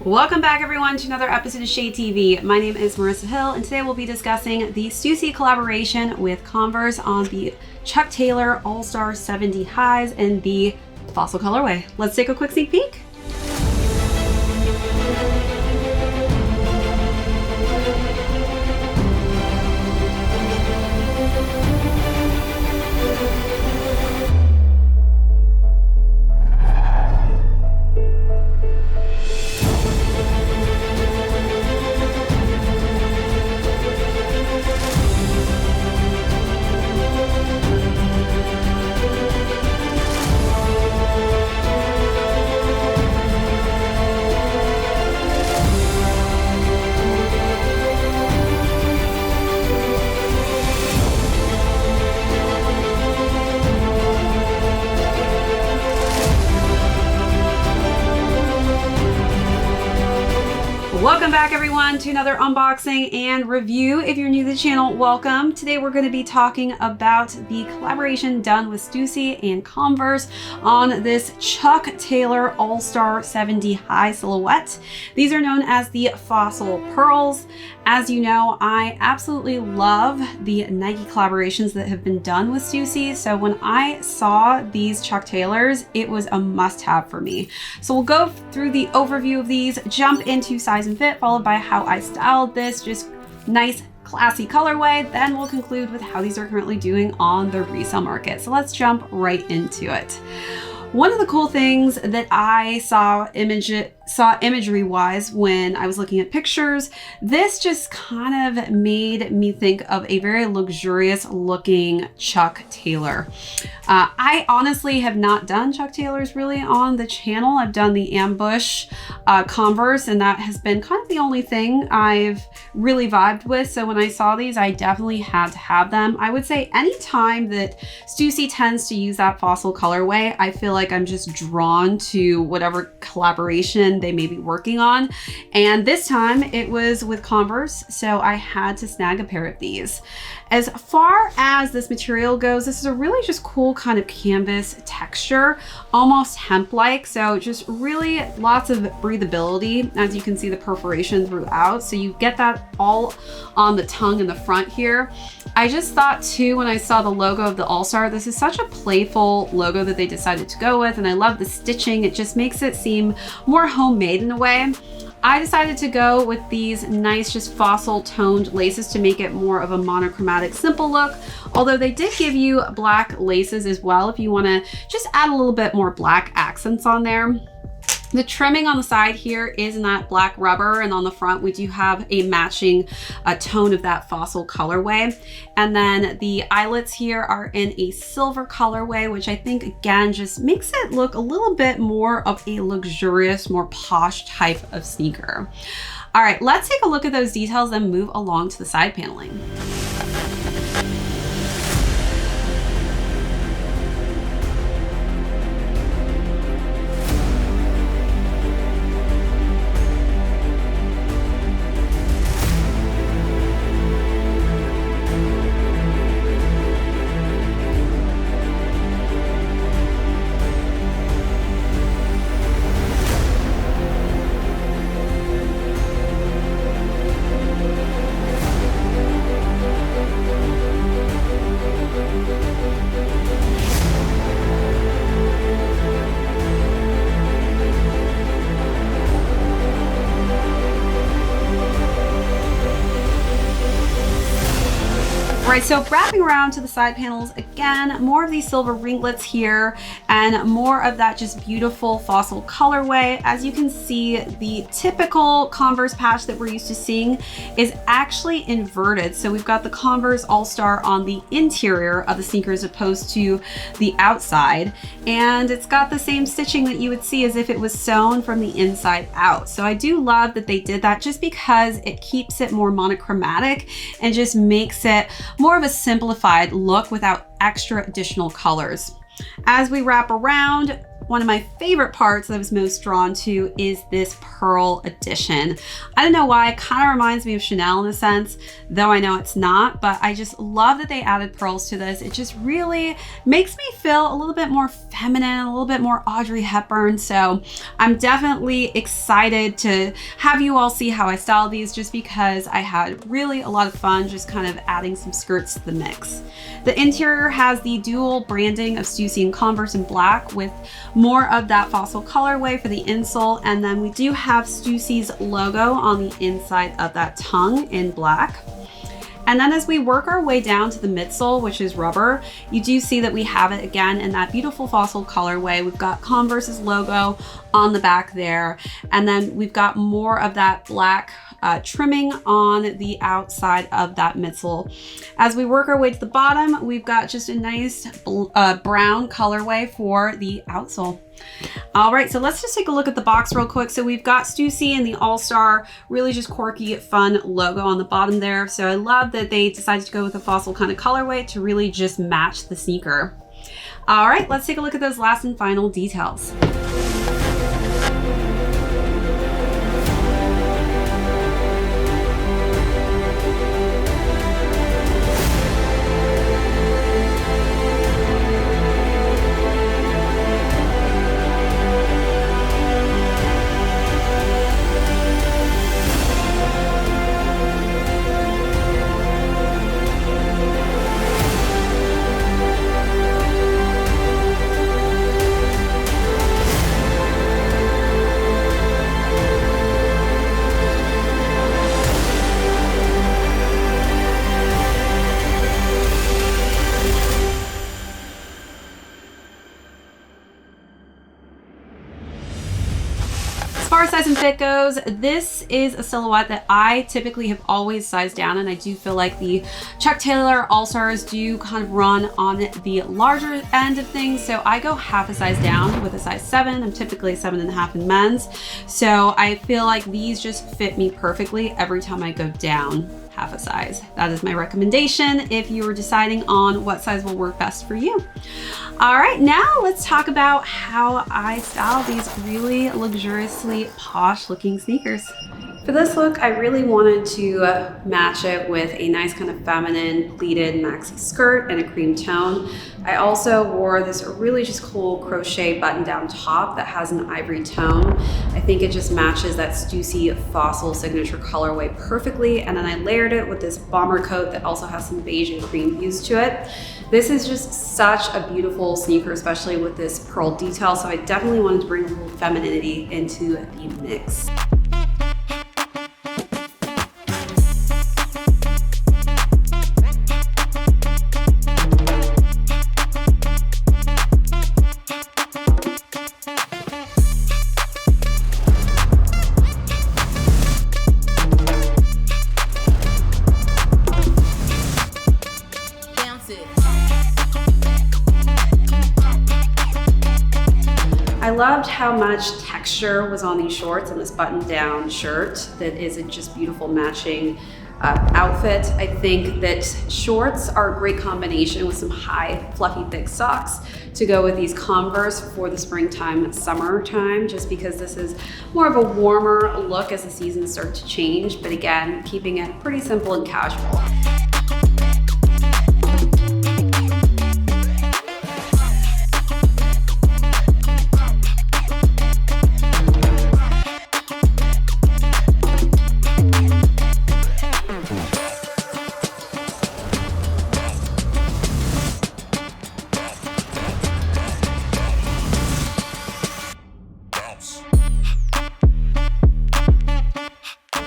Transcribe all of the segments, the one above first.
Welcome back everyone to another episode of ShadeTV. My name is Marissa Hill and today we'll be discussing the Stussy collaboration with Converse on the Chuck Taylor All-Star 70 highs in the fossil colorway. Let's take a quick sneak peek. Welcome back everyone to another unboxing and review. If you're new to the channel, welcome. Today we're going to be talking about the collaboration done with Stussy and Converse on this Chuck Taylor All-Star 70 high silhouette. These are known as the Fossil Pearls. As you know, I absolutely love the Nike collaborations that have been done with Stussy. So when I saw these Chuck Taylors, it was a must-have for me. So we'll go through the overview of these, jump into size and fit, followed by how I styled this, just nice classy colorway. Then we'll conclude with how these are currently doing on the resale market. So let's jump right into it. One of the cool things that I saw imagery wise when I was looking at pictures, this just kind of made me think of a very luxurious looking Chuck Taylor. I honestly have not done Chuck Taylors really on the channel. I've done the Ambush Converse, and that has been kind of the only thing I've really vibed with. So when I saw these, I definitely had to have them. I would say anytime that Stussy tends to use that fossil colorway, I feel like I'm just drawn to whatever collaboration they may be working on. And this time it was with Converse, so I had to snag a pair of these. As far as this material goes, this is a really just cool kind of canvas texture, almost hemp-like. So just really lots of breathability. As you can see, the perforation throughout. So you get that all on the tongue in the front here. I just thought too, when I saw the logo of the All-Star, this is such a playful logo that they decided to go with. And I love the stitching. It just makes it seem more homemade in a way. I decided to go with these nice, just fossil toned laces to make it more of a monochromatic, simple look. Although they did give you black laces as well if you want to just add a little bit more black accents on there. The trimming on the side here is in that black rubber, and on the front we do have a matching tone of that fossil colorway. And then the eyelets here are in a silver colorway, which I think again just makes it look a little bit more of a luxurious, more posh type of sneaker. All right, let's take a look at those details and move along to the side paneling. All right, so wrapping around to the side panels, again, more of these silver ringlets here and more of that just beautiful fossil colorway. As you can see, the typical Converse patch that we're used to seeing is actually inverted. So we've got the Converse All-Star on the interior of the sneaker as opposed to the outside. And it's got the same stitching that you would see as if it was sewn from the inside out. So I do love that they did that just because it keeps it more monochromatic and just makes it more of a simplified look without extra additional colors. As we wrap around, one of my favorite parts that I was most drawn to is this pearl addition. I don't know why, it kind of reminds me of Chanel in a sense, though I know it's not, but I just love that they added pearls to this. It just really makes me feel a little bit more feminine, a little bit more Audrey Hepburn. So I'm definitely excited to have you all see how I style these, just because I had really a lot of fun just kind of adding some skirts to the mix. The interior has the dual branding of Stussy and Converse in black with more of that fossil colorway for the insole, and then we do have Stussy's logo on the inside of that tongue in black. And then as we work our way down to the midsole, which is rubber, you do see that we have it again in that beautiful fossil colorway. We've got Converse's logo on the back there, and then we've got more of that black trimming on the outside of that midsole. As we work our way to the bottom, we've got just a nice brown colorway for the outsole. All right, so let's just take a look at the box real quick. So we've got Stussy and the All-Star, really just quirky, fun logo on the bottom there. So I love that they decided to go with a fossil kind of colorway to really just match the sneaker. All right, let's take a look at those last and final details. As far as size and fit goes, this is a silhouette that I typically have always sized down, and I do feel like the Chuck Taylor All-Stars do kind of run on the larger end of things, so I go half a size down with a size 7. I'm typically a 7.5 in men's, so I feel like these just fit me perfectly every time I go down half a size. That is my recommendation if you were deciding on what size will work best for you. All right, now let's talk about how I style these really luxuriously posh looking sneakers. For this look, I really wanted to match it with a nice kind of feminine pleated maxi skirt and a cream tone. I also wore this really just cool crochet button-down top that has an ivory tone. I think it just matches that Stussy fossil signature colorway perfectly, and then I layered it with this bomber coat that also has some beige and cream hues to it. This is just such a beautiful sneaker, especially with this pearl detail, so I definitely wanted to bring a little femininity into the mix. I loved how much texture was on these shorts and this button-down shirt that is a just beautiful matching outfit. I think that shorts are a great combination with some high, fluffy, thick socks to go with these Converse for the springtime, summertime, just because this is more of a warmer look as the seasons start to change, but again, keeping it pretty simple and casual.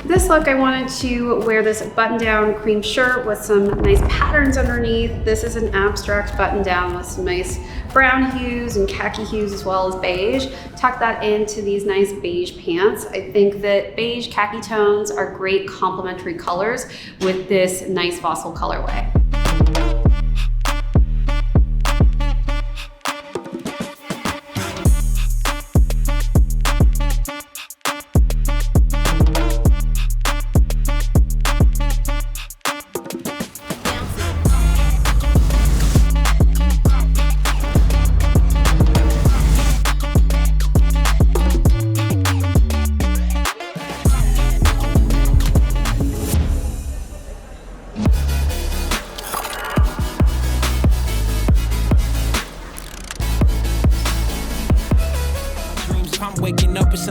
This look, I wanted to wear this button-down cream shirt with some nice patterns underneath. This is an abstract button-down with some nice brown hues and khaki hues as well as beige. Tuck that into these nice beige pants. I think that beige khaki tones are great complementary colors with this nice fossil colorway.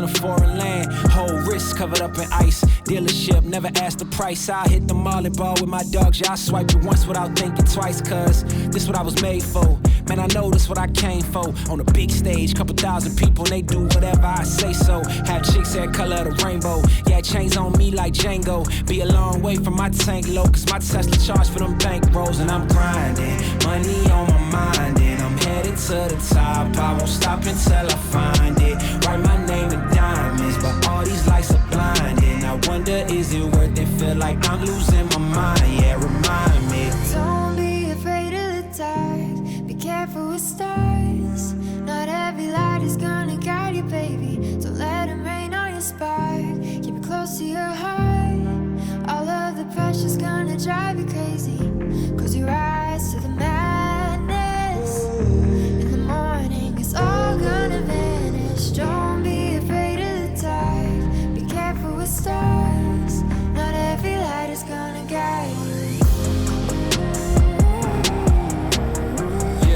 a foreign land. Whole wrist covered up in ice. Dealership, never asked the price. I hit the mall and ball with my dogs. Yeah, I swiped it once without thinking twice, cause this what I was made for. Man, I know this what I came for. On a big stage, couple thousand people, and they do whatever I say so. Have chicks that color the rainbow. Yeah, chains on me like Django. Be a long way from my tank low, cause my Tesla charge for them bank rolls. And I'm grinding, money on my mind, and I'm headed to the top. I won't stop until I find it. Write my name in diamonds, but all these lights are blinding. I wonder, is it worth it? Feel like I'm losing my mind, yeah, remind me. Don't be afraid of the dark, be careful with stars. Not every light is gonna guide you, baby. Don't let them rain on your spark. Keep it close to your heart. All of the pressure's gonna drive you crazy, cause you rise to the madness. In the morning, it's all gonna vanish. Don't be afraid of the dark, be careful with stars. Not every light is gonna guide you.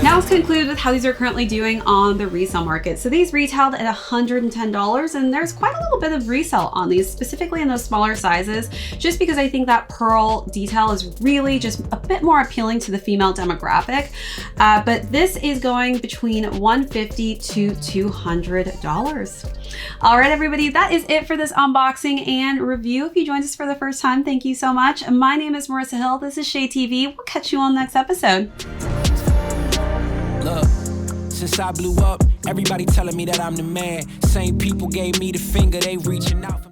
Now let's conclude with how these are currently doing on the resale market. So these retailed at $110, and there's quite a little bit of resale on these, specifically in those smaller sizes, just because I think that pearl detail is really just a bit more appealing to the female demographic. But this is going between $150 to $200. All right, everybody, that is it for this unboxing and review. If you joined us for the first time, thank you so much. My name is Marissa Hill. This is ShadeTV. We'll catch you on the next episode. Look, since I blew up, everybody telling me that I'm the man. Same people gave me the finger, they reaching out for